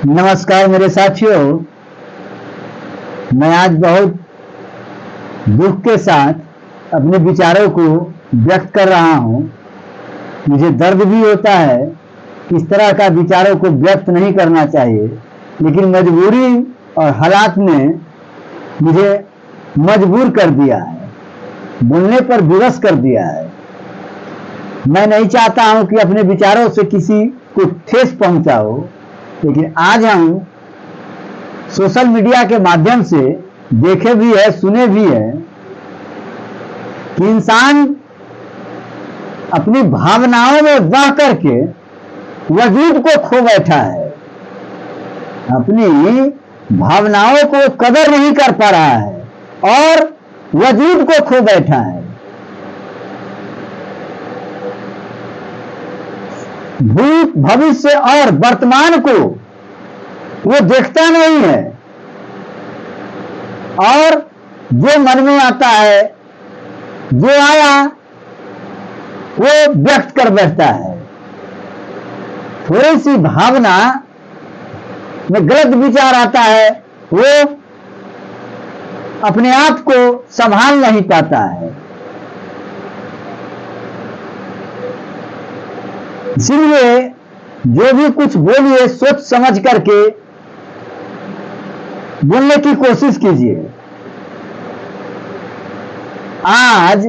नमस्कार मेरे साथियों। मैं आज बहुत दुख के साथ अपने विचारों को व्यक्त कर रहा हूं। मुझे दर्द भी होता है, इस तरह का विचारों को व्यक्त नहीं करना चाहिए, लेकिन मजबूरी और हालात ने मुझे मजबूर कर दिया है, बोलने पर विवश कर दिया है। मैं नहीं चाहता हूं कि अपने विचारों से किसी को ठेस पहुंचाओ, लेकिन आज हम सोशल मीडिया के माध्यम से देखे भी है, सुने भी है कि इंसान अपनी भावनाओं में बह करके वजूद को खो बैठा है, अपनी भावनाओं को कदर नहीं कर पा रहा है और वजूद को खो बैठा है। भूत, भविष्य और वर्तमान को वो देखता नहीं है और जो मन में आता है, जो आया वो व्यक्त कर बैठता है। थोड़ी सी भावना में गलत विचार आता है, वो अपने आप को संभाल नहीं पाता है। इसलिए जो भी कुछ बोलिए सोच समझ करके बोलने की कोशिश कीजिए। आज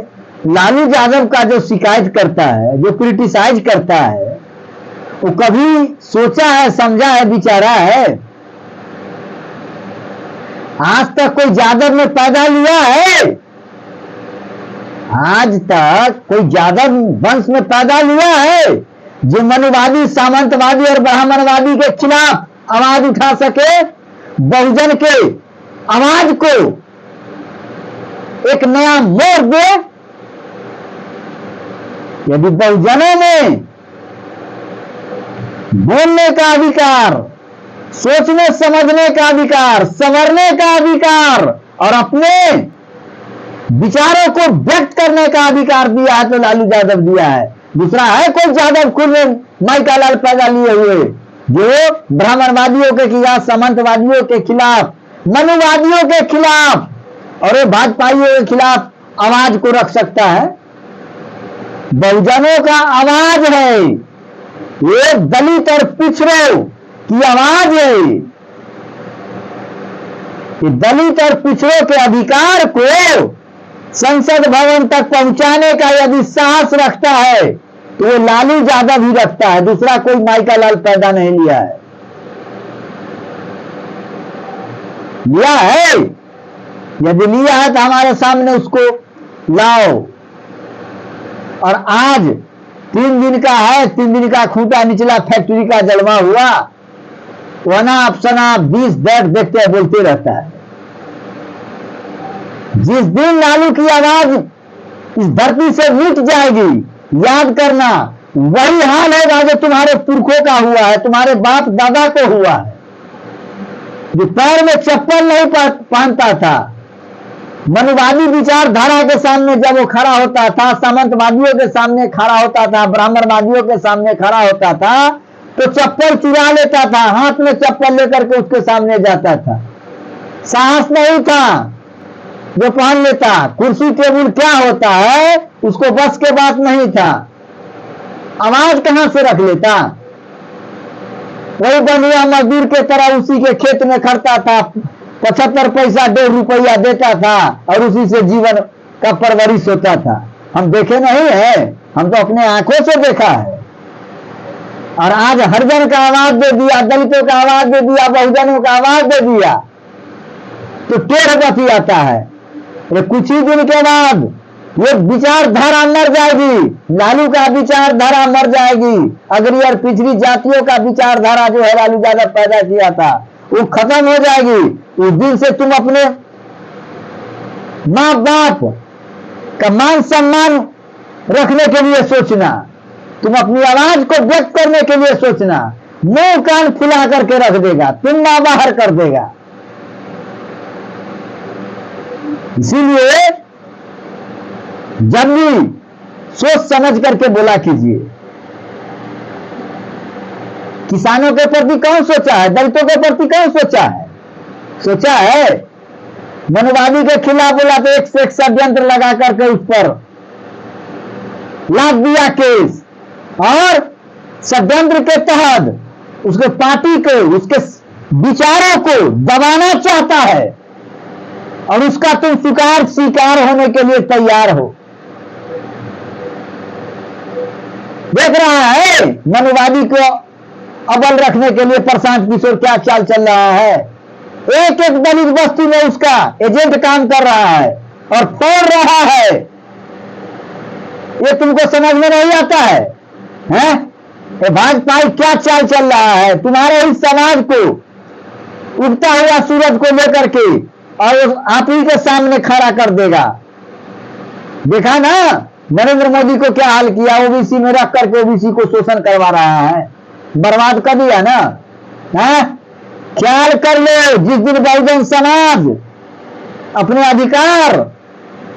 लालू यादव का जो शिकायत करता है, जो क्रिटिसाइज करता है, वो कभी सोचा है, समझा है, विचारा है? आज तक कोई यादव ने पैदा लिया है? आज तक कोई यादव वंश में पैदा लिया है जो मनुवादी, सामंतवादी और ब्राह्मणवादी के खिलाफ आवाज उठा सके, बहुजन के आवाज को एक नया मोड़ दे? यदि बहुजनों में बोलने का अधिकार, सोचने समझने का अधिकार, संवरने का अधिकार और अपने विचारों को व्यक्त करने का अधिकार दिया है तो लालू यादव दिया है। दूसरा है कोई यादव खुद में माइका लाल पैदा लिए हुए जो ब्राह्मणवादियों के खिलाफ, सामंतवादियों के खिलाफ, मनुवादियों के खिलाफ और भाजपाइयों के खिलाफ आवाज को रख सकता है। बहुजनों का आवाज है, ये दलित और पिछड़ों की आवाज है। ये दलित और पिछड़ों के अधिकार को संसद भवन तक पहुंचाने का यदि साहस रखता है तो वो लालू यादव ही रखता है, दूसरा कोई माइका लाल पैदा नहीं लिया है। लिया है, यदि लिया है तो हमारे सामने उसको लाओ। और आज 3 दिन का है, 3 दिन का खूंटा निचला फैक्ट्री का जलवा हुआ, वना अफसना 20 दैट देखते बोलते रहता है। जिस दिन लालू की आवाज इस धरती से मिट जाएगी, याद करना वही हाल है जो तुम्हारे पुरखों का हुआ है, तुम्हारे बाप दादा को हुआ है, जो पैर में चप्पल नहीं पहनता था, मनुवादी विचारधारा के सामने जब वो खड़ा होता था, सामंतवादियों के सामने खड़ा होता था, ब्राह्मणवादियों के सामने खड़ा होता था, तो चप्पल चुरा लेता था, हाथ में चप्पल लेकर के उसके सामने जाता था। साहस नहीं था जो पहन लेता। कुर्सी टेबुल क्या होता है उसको बस के बात नहीं था, आवाज कहां से रख लेता। वही बनिया मजदूर के तरह उसी के खेत में खड़ता था, 75 पैसा 1.5 रुपया देता था और उसी से जीवन का परवरिश होता था। हम देखे नहीं है, हम तो अपने आंखों से देखा है। और आज हरिजन का आवाज दे दिया, दलितों का आवाज दे दिया, बहुजनों का आवाज दे दिया तो टेढ़ गति आता है। कुछ ही दिन के बाद ये विचारधारा मर जाएगी, लालू का विचारधारा मर जाएगी। अगरी और पिछड़ी जातियों का विचारधारा जो है लालू यादव पैदा किया था वो खत्म हो जाएगी। उस दिन से तुम अपने माँ बाप का मान सम्मान रखने के लिए सोचना, तुम अपनी आवाज को व्यक्त करने के लिए सोचना। मुंह कान फुला करके रख देगा, पिंडा बाहर कर देगा। इसीलिए जब भी सोच समझ करके बोला कीजिए। किसानों के प्रति कौन सोचा है? दलितों के प्रति कौन सोचा है? सोचा है? मनवादी के खिलाफ बोला तो एक से एक षड्यंत्र लगा करके उस पर लाद दिया केस, और षड्यंत्र के तहत उसके पार्टी को, उसके विचारों को दबाना चाहता है, और उसका तुम शिकार होने के लिए तैयार हो। देख रहा है मनुवादी को अबल रखने के लिए प्रशांत किशोर क्या चाल चल रहा है। एक एक दलित बस्ती में उसका एजेंट काम कर रहा है और तोड़ रहा है। ये तुमको समझ में नहीं आता है? हैं? भाजपा क्या चाल चल रहा है? तुम्हारे इस समाज को उगता हुआ सूरज को लेकर के और आप ही के सामने खड़ा कर देगा। देखा ना नरेंद्र मोदी को क्या हाल किया, ओबीसी में रख करके ओबीसी को शोषण करवा रहा है, बर्बाद कर दिया ना। है? ख्याल कर लो, जिस दिन बहुजन समाज अपने अधिकार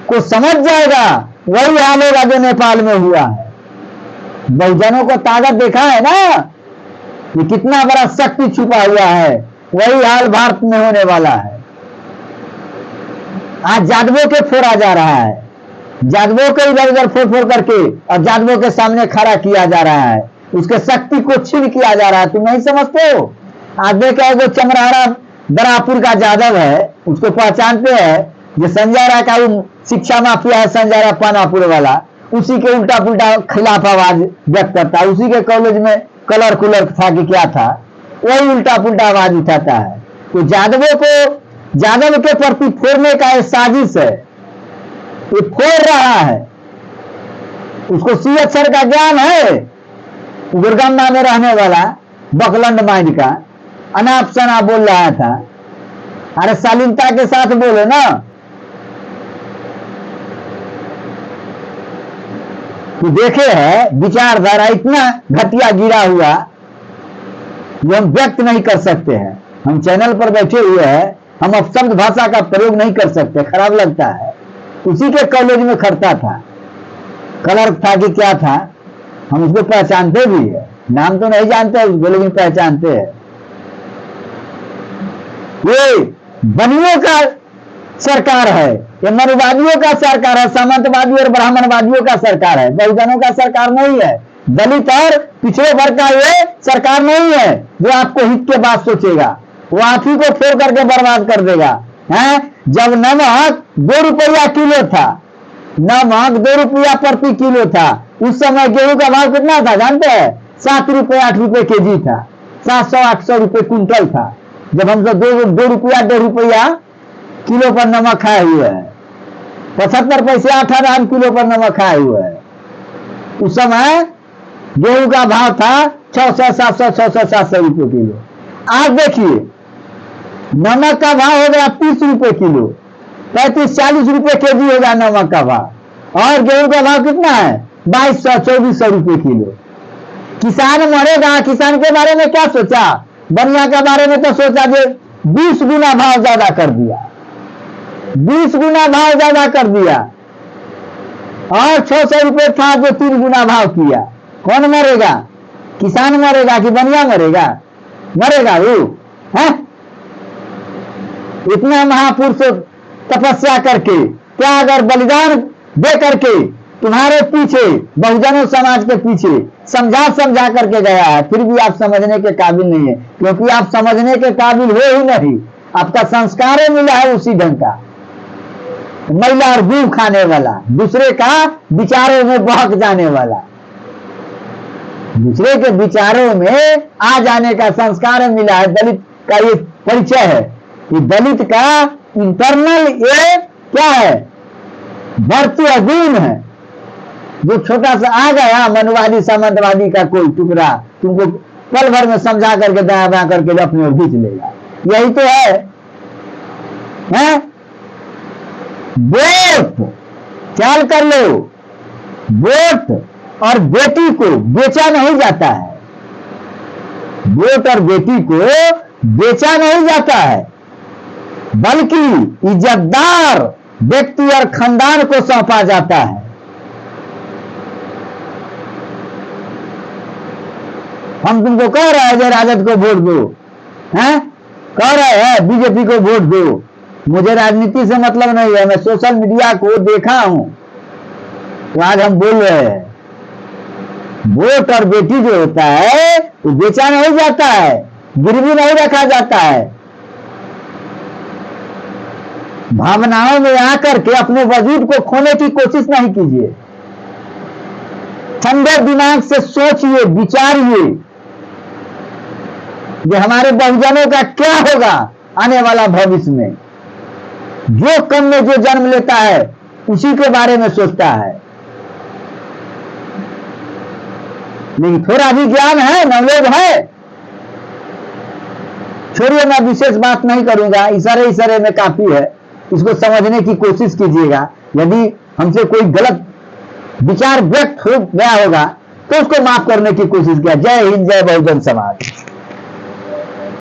को समझ जाएगा वही हाल होगा जो नेपाल में हुआ है। बहुजनों को ताकत देखा है ना, ये कितना बड़ा शक्ति छुपा हुआ है, वही हाल भारत में होने वाला है। आज यादवों के फोड़ा जा रहा है, यादवों को इधर उधर फोड़ फोड़ करके और यादवों के सामने खड़ा किया जा रहा है, उसके शक्ति को छीन किया जा रहा है। तुम नहीं समझते हो? आज देखा जो चमराड़ा बरापुर का यादव है, उसको पहचानते हैं, जो संजय राय का शिक्षा माफिया है, संजय राय पानापुर वाला, उसी के उल्टा पुल्टा खिलाफ आवाज व्यक्त करता है। उसी के कॉलेज में कलर कुलर था कि क्या था, वही उल्टा पुल्टा आवाज उठाता है। तो यादवों को, यादव के प्रति फोड़ने का एक साजिश है, ये फोड़ रहा है। उसको सी अक्षर का ज्ञान है, गुरगम्मा में रहने वाला बकलंड माइंड का अनाप शनाप बोल रहा था। अरे शालीनता के साथ बोलो ना। तो देखे है विचारधारा इतना घटिया गिरा हुआ जो हम व्यक्त नहीं कर सकते हैं। हम चैनल पर बैठे हुए हैं, हम अपशब्द भाषा का प्रयोग नहीं कर सकते, खराब लगता है। उसी के कॉलेज में खड़ता था, क्लर्क था कि क्या था, हम उसको पहचानते भी है, नाम तो नहीं जानते उसको लेकिन पहचानते हैं। ये बनियों का सरकार है, ये मनुवादियों का सरकार है, सामंतवादी और ब्राह्मणवादियों का सरकार है, बहुजनों का सरकार नहीं है। दलित और पिछड़े वर्ग का ये सरकार नहीं है जो आपको हित के बात सोचेगा, वो आप ही को फोड़ करके बर्बाद कर देगा। है? जब नमक 2 रुपया किलो था, नमक 2 रुपया प्रति किलो था, उस समय गेहूं का भाव कितना था जानते हैं? 7 रुपये 8 रुपये केजी था, 700-800 रुपये कुंटल था। जब हम सब 2 रुपया 2 रुपया किलो पर नमक खाए हुए हैं, 75 पैसे 8 किलो पर नमक खाए हुए हैं। उस समय गेहूं का भाव था 600-700 रुपये किलो। आज देखिए नमक का भाव हो गया 30 रुपये किलो, 35-40 रुपये केजी हो गया नमक का भाव, और गेहूं का भाव कितना है? 2200-2400 रुपये किलो। किसान मरेगा। किसान के बारे में क्या सोचा? बनिया के बारे में तो सोचा जो 20 गुना भाव ज्यादा कर दिया, 20 गुना भाव ज्यादा कर दिया, और 600 रुपये था जो 3 गुना भाव किया। कौन मरेगा? किसान मरेगा कि बनिया मरेगा? मरेगा वो। है? इतना महापुरुष तपस्या करके, क्या अगर बलिदान दे करके तुम्हारे पीछे, बहुजनों समाज के पीछे समझा समझा करके गया है, फिर भी आप समझने के काबिल नहीं है, क्योंकि आप समझने के काबिल हो ही नहीं। आपका संस्कार मिला है उसी ढंग का, मैला और दूध खाने वाला, दूसरे का विचारों में बहक जाने वाला, दूसरे के विचारों में आ जाने का संस्कार मिला है। दलित का ये परिचय है कि दलित का इंटरनल ये क्या है? वर्चुअल गुण है। जो छोटा सा आ गया मनुवादी सामंतवादी का कोई टुकड़ा, तुमको पल भर में समझा करके दाया बाया करके अपने ओर खींच लेगा। यही तो है। वोट ख्याल कर लो, वोट और बेटी को बेचा नहीं जाता है, वोट और बेटी को बेचा नहीं जाता है, बल्कि इज्जतदार व्यक्ति और खानदान को सौंपा जाता है। हम तुमको कह रहे हैं राजद को वोट दो, हैं? कह रहे हैं बीजेपी को वोट दो। मुझे राजनीति से मतलब नहीं है, मैं सोशल मीडिया को देखा हूं तो आज हम बोल रहे हैं। वोट और बेटी जो होता है वो बेचा नहीं जाता है, गिरवी नहीं रखा जाता है। भावनाओं में आकर के अपने वजूद को खोने की कोशिश नहीं कीजिए। ठंडे दिमाग से सोचिए, विचारिए कि हमारे बहुजनों का क्या होगा आने वाला भविष्य में। जो कम में जो जन्म लेता है उसी के बारे में सोचता है, लेकिन थोड़ा भी ज्ञान है, नॉलेज है। छोड़िए, मैं विशेष बात नहीं करूंगा, इशारे में काफी है। इसको समझने की कोशिश कीजिएगा। यदि हमसे कोई गलत विचार व्यक्त हो गया होगा तो उसको माफ करने की कोशिश किया। जय हिंद, जय बहुजन समाज।